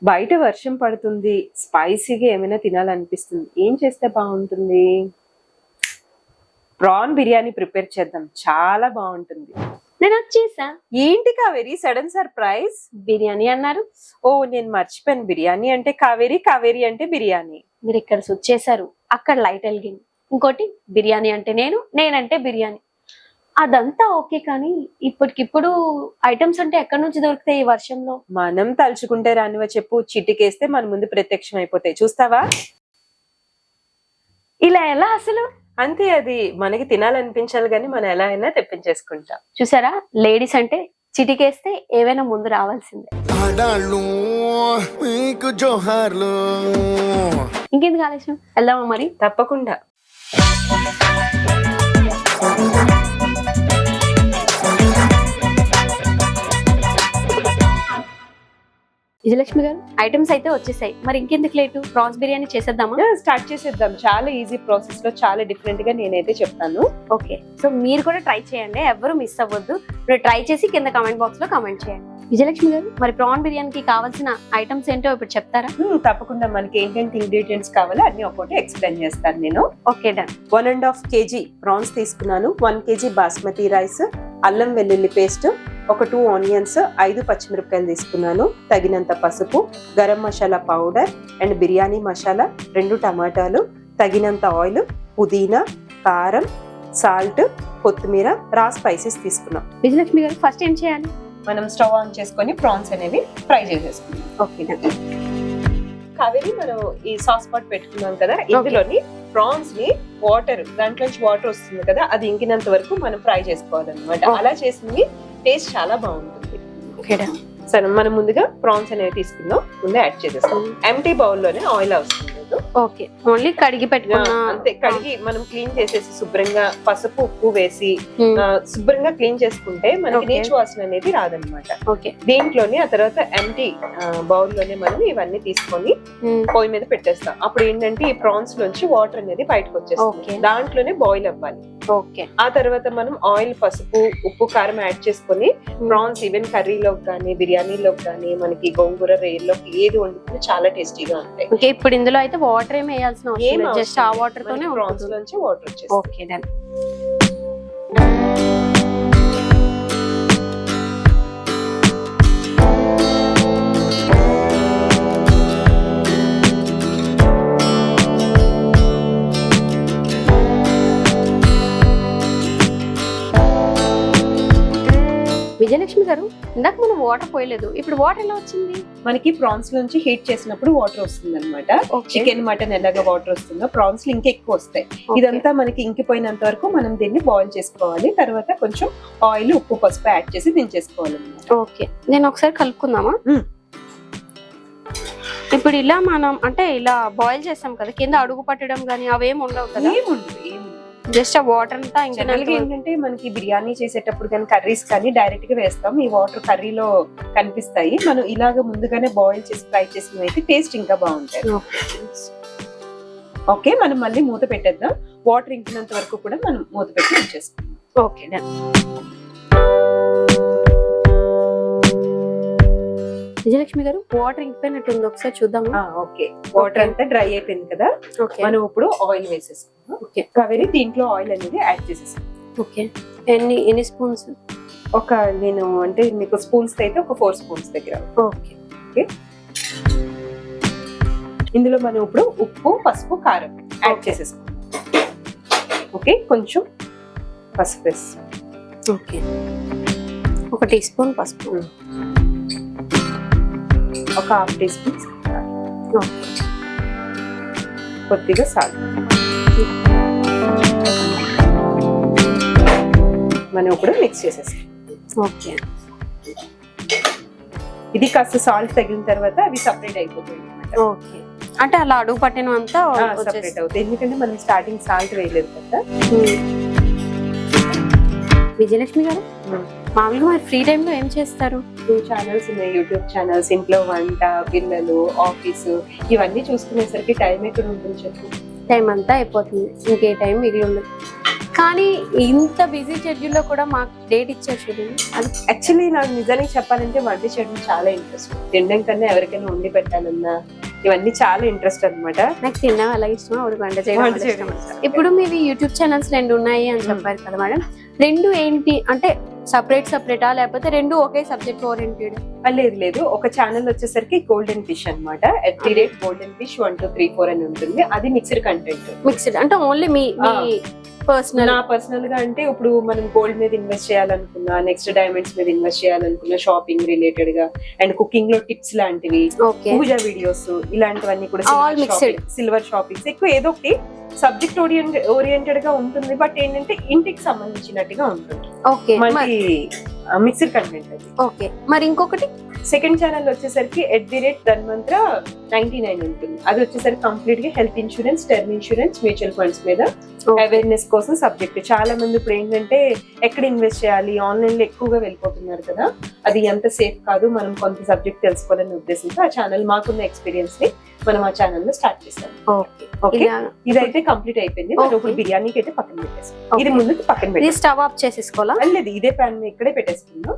బయట వర్షం పడుతుంది, స్పైసీగా ఏమైనా తినాలనిపిస్తుంది. ఏం చేస్తే బాగుంటుంది? ప్రాన్ బిర్యానీ ప్రిపేర్ చేద్దాం, చాలా బాగుంటుంది. నేను వచ్చేసా. ఏంటి కావేరి సడన్ సర్ప్రైజ్? బిర్యానీ అన్నారు. ఓ నేను మర్చిపోయాను, బిర్యానీ అంటే కావేరి, కావేరి అంటే బిర్యానీ. మీరు ఇక్కడ స్విచ్ చేశారు, అక్కడ లైట్ వెలిగింది. ఇంకోటి బిర్యానీ అంటే నేనంటే బిర్యానీ. అదంతా ఓకే, కానీ ఇప్పటికిప్పుడు ఐటమ్స్ అంటే ఎక్కడి నుంచి దొరుకుతాయి ఈ వర్షంలో? మనం తలుచుకుంటే రానివా చెప్పు, చిటికేస్తే మన ముందు ప్రత్యక్షం అయిపోతాయి. చూస్తావా? ఇలా ఎలా అసలు? అంతే, అది మనకి తినాలనిపించాలి కానీ మనం ఎలా అయినా తెప్పించేసుకుంటాం. చూసారా, లేడీస్ అంటే చిటికేస్తే ఏవైనా ముందు రావాల్సిందే. ఇంకేంది కాలేశం, వెళ్దామా మరి? తప్పకుండా. విజయలక్ష్మి గారు, ఐటమ్స్ అయితే వచ్చేసాయి, మరి ఇంకెందుకు లేటు? ప్రాన్స్ బిర్యానీ చేసేద్దామా? స్టార్ట్ చేసేద్దాం. చాలా ఈజీ ప్రాసెస్ లో చాలా డిఫరెంట్ గా నేనైతే చెప్తాను. ఓకే, సో మీరు కూడా ట్రై చేయండి, ఎవరు మిస్ అవ్వద్దు. మీరు ట్రై చేసి కింద కమెంట్ బాక్స్ లో కమెంట్ చేయండి. విజయలక్ష్మి గారు, మరి ప్రాన్ బిర్యానీకి కావాల్సిన ఐటమ్స్ ఏంటో ఇప్పుడు చెప్తారా? తప్పకుండా. మనకి ఏంటంటే ఇంగ్రీడియంట్స్ కావాలో అన్ని ఒక్కొక్కటి ఎక్స్ప్లెయిన్ చేస్తాను నేను. Okay done. 1.5 kg ప్రాన్స్ తీసుకున్నాను, 1 kg బాస్మతి రైస్, అల్లం వెల్లుల్లి పేస్ట్, ఒక 2 ఆనియన్స్, 5 పచ్చిమిరపకాయలు తీసుకున్నాను, తగినంత పసుపు, గరం మసాలా పౌడర్ అండ్ బిర్యానీ మసాలా, 2 టమాటాలు, తగినంత ఆయిల్, పుదీనా, కారం, సాల్ట్, కొత్తిమీర, రా స్పైసెస్ తీసుకున్నాం. విజయలక్ష్మి గారు, ఫస్ట్ ఏం చేయాలి? మనం స్టవ్ ఆన్ చేసుకొని ప్రాన్స్ అనేవి ఫ్రై చేసేసుకున్నాం. ఓకే కావేరి, మనం ఈ సాస్ పాట్ పెట్టుకున్నాం కదా, ఇందులోని ప్రాన్స్ ని వాటర్, దాంట్లోంచి వాటర్ వస్తుంది కదా, అది ఇంకినంత వరకు మనం ఫ్రై చేసుకోవాలన్నమాట. అలా చేసింది టేస్ట్ చాలా బాగుంటుంది. సరే, మనం ముందుగా ప్రాన్స్ అనేవి తీసుకుందాం, ముందే యాడ్ చేసేస్తాం. ఎంటీ బౌల్ లోనే ఆయిల్ అవసరం లేదు. ఓకే, ఓన్లీ కడిగి పెట్టుకున్నా అంతే. కడిగి మనం క్లీన్ చేసేసి శుభ్రంగా పసుపు ఉప్పు వేసి శుభ్రంగా క్లీన్ చేసుకుంటే మనకి నీచు వాసన అనేది రాదనమాట. ఓకే, దీంట్లోనే ఆ తర్వాత ఎంటీ బౌల్ లోనే మనం ఇవన్నీ తీసుకొని పొయ్యి మీద పెట్టేస్తాం. అప్పుడు ఏంటంటే ఈ ప్రాన్స్ లోంచి వాటర్ అనేది బయటకు వచ్చేస్తుంది, దాంట్లోనే బాయిల్ అవ్వాలి. ఓకే, ఆ తర్వాత మనం ఆయిల్, పసుపు, ఉప్పు, కారం యాడ్ చేసుకొని ప్రాన్స్ ఈవెన్ కర్రీలోకి కానీ బిర్యానీలోకి కానీ మనకి గోంగూర రేర్లోకి ఏది వండుకుంటే చాలా టేస్టీగా ఉంటాయి. ఓకే, ఇప్పుడు ఇందులో అయితే వాటర్ ఏమి వేయాల్సిన అవసరం లేదు, జస్ట్ ఆ వాటర్ తోనే ప్రాన్స్ లోంచి వాటర్ వచ్చేస్తుంది. Okay done. విజయలక్ష్మి గారు, ఇందాక మనం వాటర్ పోయలేదు, ఇప్పుడు వాటర్ ఎలా వచ్చింది? మనకి ప్రాన్స్ నుంచి హీట్ చేసినప్పుడు వాటర్ వస్తుంది అనమాట. చికెన్, మటన్ ఎలాగ వాటర్ వస్తుందో ప్రాన్స్ లో ఇంకెక్కువ వస్తాయి. ఇదంతా మనకి ఇంకిపోయినంత వరకు మనం దీన్ని బాయిల్ చేసుకోవాలి. తర్వాత కొంచెం ఆయిల్, ఉప్పు, పసుపు యాడ్ చేసి దించేసుకోవాలి అనమాట. ఓకే, నేను ఒకసారి కలుపుకుందామా? ఇప్పుడు ఇలా మనం అంటే ఇలా బాయిల్ చేస్తాం కదా, కింద అడుగు పట్టడం గానీ అవేం ఉండవు కదా? జస్ట్ ఆ వాటర్ అంతా జనరల్గా ఏంటంటే మనకి బిర్యానీ చేసేటప్పుడు కానీ కర్రీస్ కానీ డైరెక్ట్ గా వేస్తాం, ఈ వాటర్ కర్రీలో కనిపిస్తాయి. మనం ఇలాగ ముందుగానే బాయిల్ చేసి ఫ్రై చేసినవి అయితే టేస్ట్ ఇంకా బాగుంటాయి. ఓకే, మనం మళ్ళీ మూత పెట్టేద్దాం. వాటర్ ఇంకినంత వరకు కూడా మనం మూత పెట్టి ఉంచేస్తాం. Okay done. విజయలక్ష్మి గారు, వాటర్ ఇంకిపోయినట్టుంది, ఒకసారి చూద్దామా? ఓకే, వాటర్ అంతా డ్రై అయిపోయింది కదా, మనం ఇప్పుడు ఆయిల్ వేసేసుకుందాం. ఓకే, కావేరి, దీంట్లో ఆయిల్ అనేది యాడ్ చేసేసాం. ఓకే, ఎన్ని స్పూన్స్? నేను అంటే మీకు స్పూన్స్ అయితే ఒక 4 స్పూన్స్ దగ్గర. ఓకే ఓకే, ఇందులో మనం ఇప్పుడు ఉప్పు, పసుపు, కారం యాడ్ చేసేసుకుందాం. ఓకే, కొంచెం పసుపు వేస్తాం. ఓకే, 1 టీ స్పూన్ పసుపు, ఒక 1/2 టీ స్పూన్ కొద్దిగా సాల్ట్. మనం ఇప్పుడు మిక్స్ చేసేస్తాం. ఓకే, ఇది కాస్త సాల్ట్ తగిలిన తర్వాత అవి సపరేట్ అయిపోతాయి. ఓకే, అంటే అలా అడుగు పట్టినంతా సపరేట్ అవుతాయి, ఎందుకంటే మనం స్టార్టింగ్ సాల్ట్ వేయలేదు కదా. విజయలక్ష్మి గారు, మామూలుగా మరి ఫ్రీ టైమ్ లో ఏం చేస్తారు? 2 ఛానల్స్ ఉన్నాయి, యూట్యూబ్ ఛానల్స్. ఇంట్లో వంట, పిల్లలు, ఆఫీసు ఇవన్నీ చూసుకునేసరికి టైం ఎక్కడ ఉంటుంది చెప్పు? టైం అంతా అయిపోతుంది, ఇంకే టైం మిగిలి ఉండదు. కానీ ఇంత బిజీ షెడ్యూల్ లో కూడా మాకు డేట్ ఇచ్చారు చూడండి. అది యాక్చువల్లీ నాకు నిజానికి చెప్పాలంటే వంట చేయడం చాలా ఇంట్రెస్ట్. తినడం కన్నా ఎవరికైనా వండి పెట్టాలన్నా ఇవన్నీ చాలా ఇంట్రెస్ట్ అన్నమాట. నాకు తినడం అలాగే ఇష్టం, ఆవిడ వంట చేయడం ఇష్టం. ఇప్పుడు మీవి యూట్యూబ్ ఛానల్స్ 2 ఉన్నాయి అని చెప్పారు కదా మేడం, 2 ఏంటి అంటే సపరేటా లేకపోతే 2 ఒకే సబ్జెక్ట్ ఓరియంటెడ్? లేదు, ఒక ఛానల్ వచ్చేసరికి గోల్డెన్ ఫిష్ అన్నమాట. @goldenfish 1 2 3 4 అని ఉంటుంది. అది మిక్స్డ్ కంటెంట్. మిక్స్డ్ అంటే ఓన్లీ మీ పర్సనల్? నా పర్సనల్ గా అంటే ఇప్పుడు మనం గోల్డ్ మీద ఇన్వెస్ట్ చేయాలనుకున్నా, నెక్స్ట్ డైమండ్స్ మీద ఇన్వెస్ట్ చేయాలనుకున్నా, షాపింగ్ రిలేటెడ్ గా అండ్ కుకింగ్ లో టిప్స్ లాంటివి, పూజ వీడియోస్ ఇలాంటివన్నీ కూడా, సిల్వర్ షాపింగ్స్, ఎక్కువ ఏదో ఒకటి సబ్జెక్ట్ ఓరియంటెడ్ గా ఉంటుంది. బట్ ఏంటంటే ఇంటికి సంబంధించినట్టుగా ఉంటుంది. ఓకే, మనకి మిక్స్డ్ కంటెంట్ అది. ఓకే, మరి ఇంకొకటి సెకండ్ ఛానల్ వచ్చేసరికి @ధన్వంతర99 ఉంటుంది. అది వచ్చేసరికి కంప్లీట్ గా health insurance, term insurance, mutual funds మీద అవేర్నెస్ కోసం సబ్జెక్ట్. చాలా మంది ఇప్పుడు ఏంటంటే ఎక్కడ ఇన్వెస్ట్ చేయాలి, ఆన్లైన్ లో ఎక్కువగా వెళ్ళిపోతున్నారు కదా, అది ఎంత సేఫ్ కాదు, మనం కొంత సబ్జెక్ట్ తెలుసుకోవాలనే ఉద్దేశంతో ఆ ఛానల్, మాకున్న ఎక్స్పీరియన్స్ ని మనం ఆ ఛానల్ లో స్టార్ట్ చేస్తాం. ఓకే, ఇదైతే కంప్లీట్ అయిపోయింది. మనం ఇప్పుడు బిర్యానీకి అయితే పక్కన పెట్టేస్తాం. ఇది ముందుకు పక్కన పెట్టి స్టవ్ ఆఫ్ చేసేసుకోవాలా? లేదు, ఇదే ప్యాన్ ఇక్కడే పెట్టేసుకుందాం.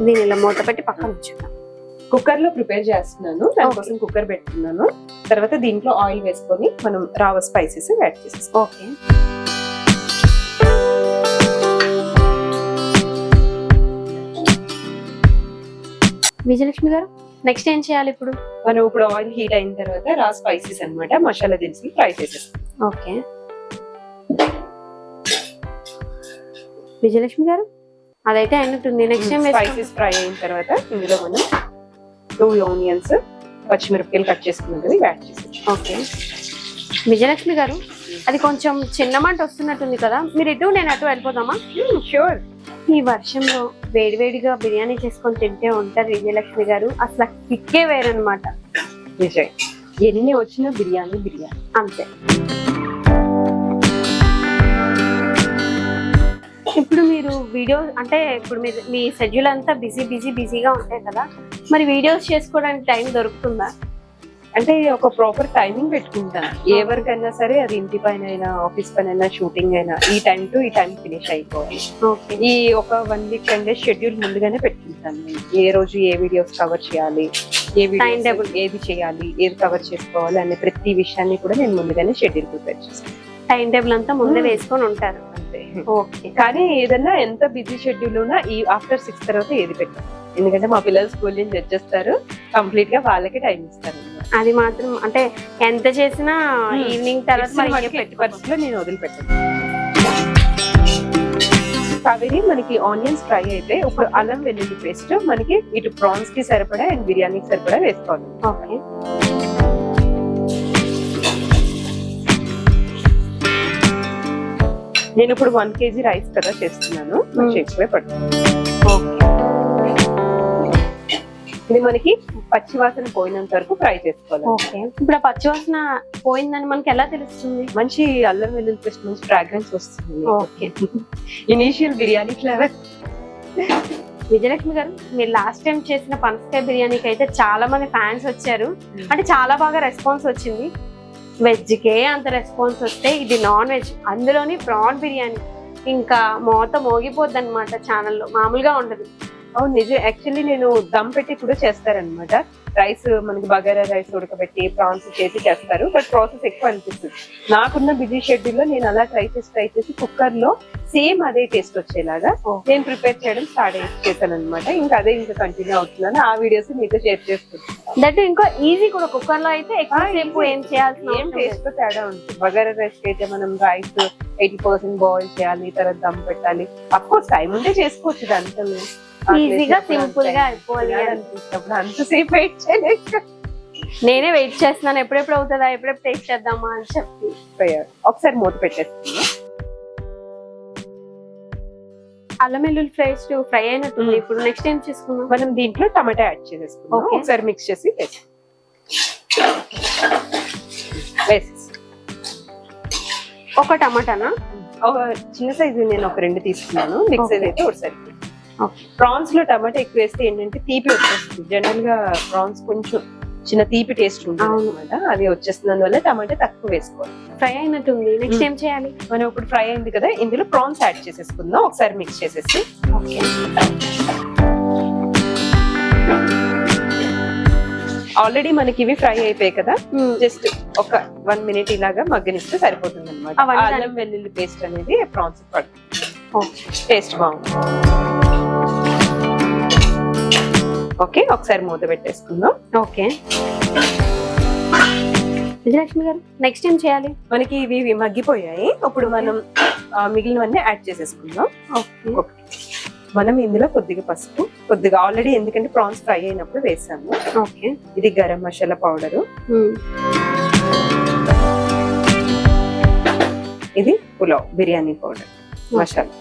దీని ఇలా మూత పెట్టి పక్కన ఉంచుతాం. కుక్కర్ లో ప్రిపేర్ చేస్తున్నాను, దానికోసం కుక్కర్ పెట్టుకున్నాను. తర్వాత దీంట్లో ఆయిల్ వేసుకొని మనం రావ స్పైసెస్ యాడ్ చేసేస్తాం. ఓకే, విజయలక్ష్మి గారు నెక్స్ట్ ఏం చేయాలి ఇప్పుడు? మనం ఇప్పుడు ఆయిల్ హీట్ అయిన తర్వాత రా స్పైసెస్ అన్నమాట, మసాలా దినుసులు ఫ్రై చేసేస్తాం. ఓకే, విజయలక్ష్మి గారు అదైతే అయినట్టుంది. నెక్స్ట్ టైం స్పైసెస్ ఫ్రై అయిన తర్వాత ఇందులో మనం 2 ఆనియన్స్, పచ్చిమిరపకాయలు కట్ చేసుకున్నాం కదా, యాడ్ చేసేస్తాం. ఓకే, విజయలక్ష్మి గారు అది కొంచెం చిన్న మంట వస్తున్నట్టుంది కదా, మీరు ఇటు నేను అటు వెళ్ళిపోదామా? షూర్. ఈ వర్షంలో వేడివేడిగా బిర్యానీ చేసుకొని తింటే ఉంటారు విజయలక్ష్మి గారు, అసలు కిక్కే వేరనమాట. నిజం, ఎన్ని వచ్చినా బిర్యానీ అంతే. ఇప్పుడు మీరు వీడియో అంటే ఇప్పుడు మీ షెడ్యూల్ అంతా బిజీగా ఉంటాయి కదా, మరి వీడియోస్ చేసుకోవడానికి టైం దొరుకుతుందా? అంటే ఒక ప్రాపర్ టైమింగ్ పెట్టుకుంటాను. ఏ వర్క్ అయినా సరే, అది ఇంటి పైన అయినా, ఆఫీస్ పైన అయినా, షూటింగ్ అయినా, ఈ టైం టు ఈ టైం ఫినిష్ అయిపోవాలి. ఈ ఒక 1 వీక్ 10 డేస్ షెడ్యూల్ ముందుగానే పెట్టుకుంటాను. ఏ రోజు ఏ వీడియోస్ కవర్ చేయాలి, ఏ వీడియో ఏది చేయాలి, ఏది కవర్ చేసుకోవాలి అనే ప్రతి విషయాన్ని కూడా నేను ముందుగానే షెడ్యూల్ ప్రిపేర్ చేస్తాను. టైం టేబుల్ అంతా ముందే వేసుకొని ఉంటారు. అంతే. ఓకే, కానీ ఏదన్నా ఎంత బిజీ షెడ్యూల్ ఉన్నా ఈ ఆఫ్టర్ 6 తర్వాత ఏది పెట్టాం. ఎందుకంటే మా పిల్లలు స్కూల్ నుంచి వచ్చేస్తారు, కంప్లీట్ గా వాళ్ళకి టైం ఇస్తారు. అది మాత్రం అంటే ఎంత చేసినా ఈవినింగ్ తర్వాత పెట్టి పరిస్థితిలో నేను వదిలిపెట్టాను. కావేరి, మనకి ఆనియన్స్ ఫ్రై అయితే ఇప్పుడు అల్లం వెల్లుల్లి పేస్ట్ మనకి ఇటు ప్రాన్స్ కి సరిపడా అండ్ బిర్యానీకి సరిపడా వేసుకోవాలి. ఓకే, నేను ఇప్పుడు 1 kg రైస్ కదా చేస్తున్నాను, ఎక్కువే పడుతుంది. ఇది మనకి పచ్చివాసన పోయినంత వరకు ఫ్రై చేసుకోవాలి. ఓకే, ఇప్పుడు ఆ పచ్చివాసన పోయిందని మనకి ఎలా తెలుస్తుంది? మంచి అల్లం వెల్లుల్లి పేస్ట్ మంచి ఫ్రాగ్రెన్స్ వస్తుంది. Okay, initial biryani flavour. Vijayalakshmi గారు, మీరు లాస్ట్ టైం చేసిన పనసకాయ బిర్యానీకి అయితే చాలా మంది ఫ్యాన్స్ వచ్చారు, అంటే చాలా బాగా రెస్పాన్స్ వచ్చింది. వెజ్ కే అంత రెస్పాన్స్ వస్తే ఇది నాన్ వెజ్, అందులోని ప్రాన్ బిర్యానీ ఇంకా మోత మోగిపోద్ది అనమాట ఛానల్లో, మామూలుగా ఉండదు. అవును నిజం. యాక్చువల్లీ నేను దమ్ పెట్టి కూడా చేస్తారనమాట. రైస్ మనకి బగారా రైస్ ఉడకబెట్టి ప్రాన్స్ చేసి చేస్తారు, బట్ ప్రాసెస్ ఎక్కువ అనిపిస్తుంది. నాకున్న బిజీ షెడ్యూల్ లో నేను అలా ట్రై చేసి కుక్కర్ లో సేమ్ అదే టేస్ట్ వచ్చేలాగా నేను ప్రిపేర్ చేయడం స్టార్ట్ చేశాను అనమాట. ఇంకా కంటిన్యూ అవుతున్నాను. ఆ వీడియోస్ మీతో షేర్ చేస్తున్నాను. దట్ ఇంకా ఈజీ కూడా, కుక్కర్ లో అయితే ఎక్కువసేపు ఏం చేయాల్సిన ఏం టేస్ట్ లో తేడా ఉంటుంది. బగారా రైస్ అయితే మనం రైస్ 80% బాయిల్ చేయాలి, తర్వాత దమ్ పెట్టాలి. అఫ్ కోర్స్ టైం ఉంటే చేసుకోవచ్చు, దాంట్లో ఈజీగా సింపుల్ గా అయిపోవాలి అనిపిస్తున్నప్పుడు అంతసేపు వెయిట్ చేయలేదు. నేనే వెయిట్ చేస్తున్నాను, ఎప్పుడెప్పుడు అవుతుందా, ఎప్పుడెప్పుడు టేస్ట్ చేద్దామా అని చెప్పి. ఒకసారి మూత పెట్టేస్తుంది. అల్లం వెల్లుల్లి పేస్ట్ ఫ్రై అయినట్టుంది. ఇప్పుడు నెక్స్ట్ ఏం చేసుకున్నాం? మనం దీంట్లో టమాటా యాడ్ చేసేసుకున్నాం. ఒకసారి మిక్స్ చేసి ఒక టమాటానా? చిన్న సైజు నేను ఒక 2 తీసుకున్నాను. మిక్స్ అయితే ఒకసారి. ప్రాన్స్ లో టమాటా ఎక్కువ వేస్తే ఏంటంటే తీపి వచ్చేస్తుంది. జనరల్ గా ప్రాన్స్ కొంచెం చిన్న తీపి టేస్ట్ ఉంటుంది అనమాట. అది వచ్చేస్తున్నందువల్ల టమాటా తక్కువ వేసుకోవాలి. ఫ్రై అయినట్టుంది. నెక్స్ట్ ఏం చేయాలి? మనం ఇప్పుడు ఫ్రై అయింది కదా, ఇందులో ప్రాన్స్ యాడ్ చేసేసుకుందాం. ఒకసారి మిక్స్ చేసేసి ఓకే. ఆల్రెడీ మనకి ఇవి ఫ్రై అయిపోయాయి కదా, జస్ట్ ఒక 1 minute ఇలాగా మగ్గనిస్తే సరిపోతుంది అనమాట. అల్లం వెల్లుల్లి పేస్ట్ అనేది ప్రాన్స్ పడుతుంది, టేస్ట్ బాగుంది. ఓకే, ఒకసారి మూత పెట్టేసుకుందాం. ఓకే విజయలక్ష్మి గారు, నెక్స్ట్ ఏం చేయాలి? మనకి ఇవి మగ్గిపోయాయి. ఇప్పుడు మనం మిగిలినవన్నీ యాడ్ చేసేసుకుందాం. మనం ఇందులో కొద్దిగా పసుపు, కొద్దిగా ఆల్రెడీ ఎందుకంటే ప్రాన్స్ ఫ్రై అయినప్పుడు వేసాము. ఓకే. ఇది గరం మసాలా పౌడరు, ఇది పులావ్ బిర్యానీ పౌడర్ మసాలా.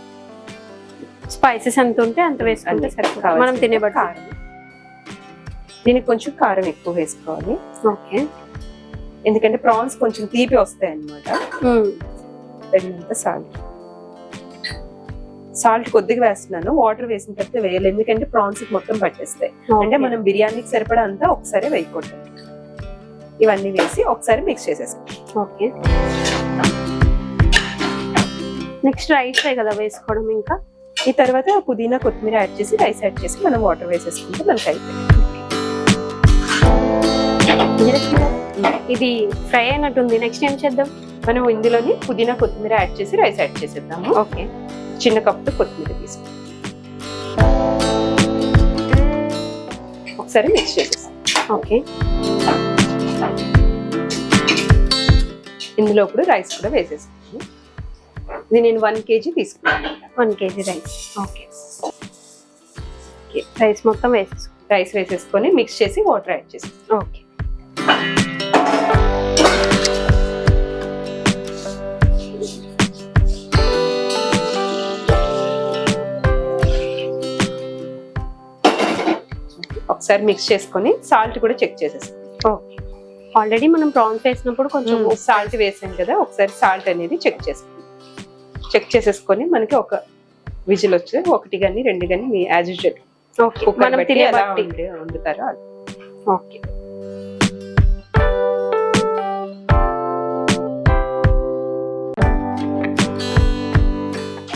స్పైసెస్ ఎంత ఉంటే అంత వేసుకుంటే సరిపోతుంది. మనం తినే బట్టి. కారం, దీనికి కొంచెం కారం ఎక్కువ వేసుకోవాలి. ఓకే. ఎందుకంటే ప్రాన్స్ కొంచెం తీపి వస్తాయి అన్నమాట. తగినంత సాల్ట్ కొద్దిగా వేస్తున్నాను, వాటర్ వేసిన తర్వాత వేయాలి, ఎందుకంటే ప్రాన్స్ మొత్తం పట్టేస్తాయి. అంటే మనం బిర్యానీకి సరిపడా అంతా ఒకసారి వేయకూడదు. ఇవన్నీ వేసి ఒకసారి మిక్స్ చేసేస్తాం. ఓకే. నెక్స్ట్ రైస్ కదా వేసుకోవడం. ఇంకా ఈ తర్వాత పుదీనా కొత్తిమీర యాడ్ చేసి రైస్ యాడ్ చేసి మనం వాటర్ వేసేసుకుంటే మనకి అయిపోయింది. ఇది ఫ్రై అయినట్టుంది. నెక్స్ట్ ఏం చేద్దాం? మనం ఇందులోని పుదీనా కొత్తిమీర యాడ్ చేసి రైస్ యాడ్ చేసేద్దాము. ఓకే. చిన్న కప్పు కొత్తిమీర తీసుకుంటాం, ఒకసారి మిక్స్ చేసేస్తాం. ఓకే. ఇందులో ఇప్పుడు రైస్ కూడా వేసేసుకుంటాం. ఇది నేను 1 kg తీసుకున్నాను. 1 kg రైస్. ఓకే. రైస్ మొత్తం రైస్ వేసేసుకొని మిక్స్ చేసి వాటర్ యాడ్ చేసేస్తాం. ఓకే. ఒకసారి మిక్స్ చేసుకొని సాల్ట్ కూడా చెక్ చేసేస్తాం. ఓకే. ఆల్రెడీ మనం ప్రాన్స్ వేసినప్పుడు కొంచెం సాల్ట్ వేసాం కదా, ఒకసారి సాల్ట్ అనేది చెక్ చేసేసుకొని మనకి ఒక విజిల్ వచ్చి 1 కానీ 2 కానీ మీ యాజ్ యూజువల్ మనం తినే బట్టి వండుతారా. ఓకే.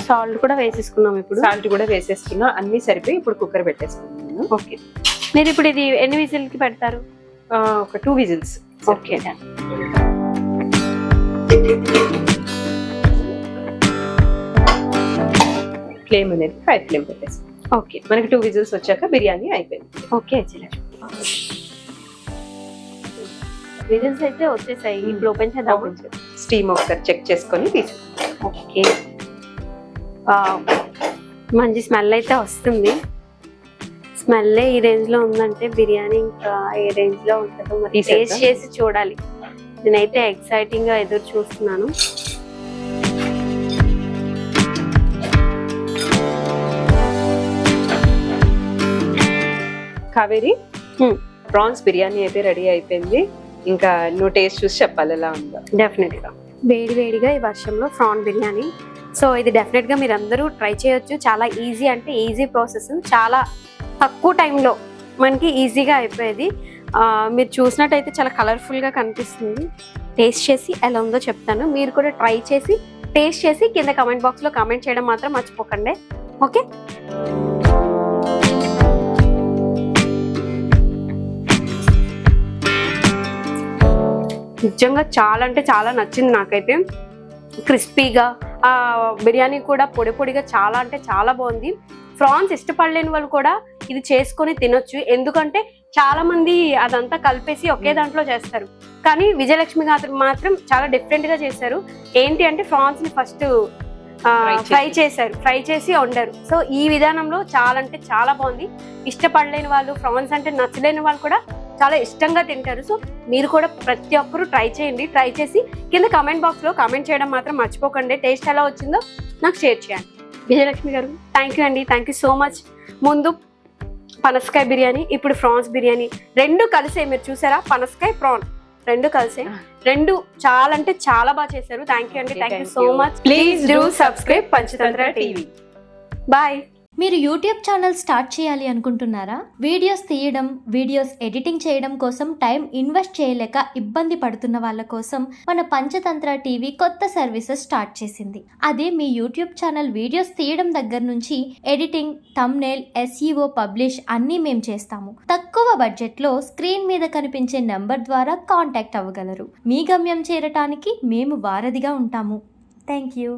సాల్ట్ కూడా వేసేసుకున్నాం. ఇప్పుడు సాల్ట్ కూడా వేసేసుకున్నాం, అన్ని సరిపోయి ఇప్పుడు కుక్కర్ పెట్టేసుకున్నాను. ఓకే. మీరు ఇప్పుడు ఇది ఎన్ని విజిల్ కి పెడతారు? ఒక 2 విజిల్స్. ఓకే. ఫ్లేమ్ అనేది హై ఫ్లేమ్ పెట్టేస్తాం. ఓకే. మనకి 2 విజిల్స్ వచ్చాక బిర్యానీ అయిపోయింది. ఓకే. విజిల్స్ అయితే వచ్చేసాయి. ఇప్పుడు ఓపెన్ చేద్దాం. స్టీమ్ ఒకసారి చెక్ చేసుకొని తీసుకుంటాం. ఓకే. మంచి స్మెల్ అయితే వస్తుంది. స్మెల్ ఈ రేంజ్ లో ఉందంటే బిర్యానీ ఇంకా ఏ రేంజ్ లో ఉంటుందో మరి టేస్ట్ చేసి చూడాలి. నేనైతే ఎక్సైటింగ్ గా ఎదురు చూస్తున్నాను. కావేరి, ప్రాన్స్ బిర్యానీ అయితే రెడీ అయిపోయింది. ఇంకా నువ్వు టేస్ట్ చూసి చెప్పాలి ఎలా ఉందో. డెఫినెట్ గా వేడి వేడిగా ఈ వర్షంలో ప్రాన్ బిర్యానీ. సో ఇది డెఫినెట్ గా మీరు అందరూ ట్రై చేయొచ్చు. చాలా ఈజీ, అంటే ఈజీ ప్రాసెస్, చాలా తక్కువ టైంలో మనకి ఈజీగా అయిపోయేది. మీరు చూసినట్టయితే చాలా కలర్ఫుల్గా కనిపిస్తుంది. టేస్ట్ చేసి ఎలా ఉందో చెప్తాను. మీరు కూడా ట్రై చేసి టేస్ట్ చేసి కింద కమెంట్ బాక్స్లో కామెంట్ చేయడం మాత్రం మర్చిపోకండి. ఓకే. నిజంగా చాలా అంటే చాలా నచ్చింది నాకైతే. క్రిస్పీగా, బిర్యానీ కూడా పొడి పొడిగా చాలా అంటే చాలా బాగుంది. ప్రాన్స్ ఇష్టపడలేని వాళ్ళు కూడా ఇది చేసుకొని తినొచ్చు. ఎందుకంటే చాలా మంది అదంతా కలిపేసి ఒకే దాంట్లో చేస్తారు. కానీ విజయలక్ష్మి గారు మాత్రం చాలా డిఫరెంట్ గా చేశారు. ఏంటి అంటే ప్రాన్స్ ని ఫస్ట్ ఫ్రై చేసి వండారు. సో ఈ విధానంలో చాలా అంటే చాలా బాగుంది. ఇష్టపడలేని వాళ్ళు, ప్రాన్స్ అంటే నచ్చలేని వాళ్ళు కూడా చాలా ఇష్టంగా తింటారు. సో మీరు కూడా ప్రతి ఒక్కరూ ట్రై చేయండి. ట్రై చేసి కింద కామెంట్ బాక్స్ లో కామెంట్ చేయడం మాత్రం మర్చిపోకండి. టేస్ట్ ఎలా వచ్చిందో నాకు షేర్ చేయండి. విజయలక్ష్మి గారు, థ్యాంక్ యూ అండి. Thank you so much. ముందు పనసకాయ బిర్యానీ, ఇప్పుడు ప్రాన్స్ బిర్యానీ రెండు కలిసే. మీరు చూసారా, పనసకాయ ప్రాన్ రెండు కలిసే. రెండు చాలా అంటే చాలా బాగా చేశారు. థ్యాంక్ యూ అండి. Thank you so much. Please do subscribe Panchatantra TV. Bye. మీరు యూట్యూబ్ ఛానల్ స్టార్ట్ చేయాలి అనుకుంటున్నారా? వీడియోస్ తీయడం, వీడియోస్ ఎడిటింగ్ చేయడం కోసం టైం ఇన్వెస్ట్ చేయలేక ఇబ్బంది పడుతున్న వాళ్ళ కోసం మన పంచతంత్ర టీవీ కొత్త సర్వీసెస్ స్టార్ట్ చేసింది. అదే మీ యూట్యూబ్ ఛానల్ వీడియోస్ తీయడం దగ్గర నుంచి ఎడిటింగ్, థంబ్నెయిల్, SEO, పబ్లిష్ అన్నీ మేము చేస్తాము. తక్కువ బడ్జెట్లో స్క్రీన్ మీద కనిపించే నెంబర్ ద్వారా కాంటాక్ట్ అవ్వగలరు. మీ గమ్యం చేరటానికి మేము వారధిగా ఉంటాము. Thank you.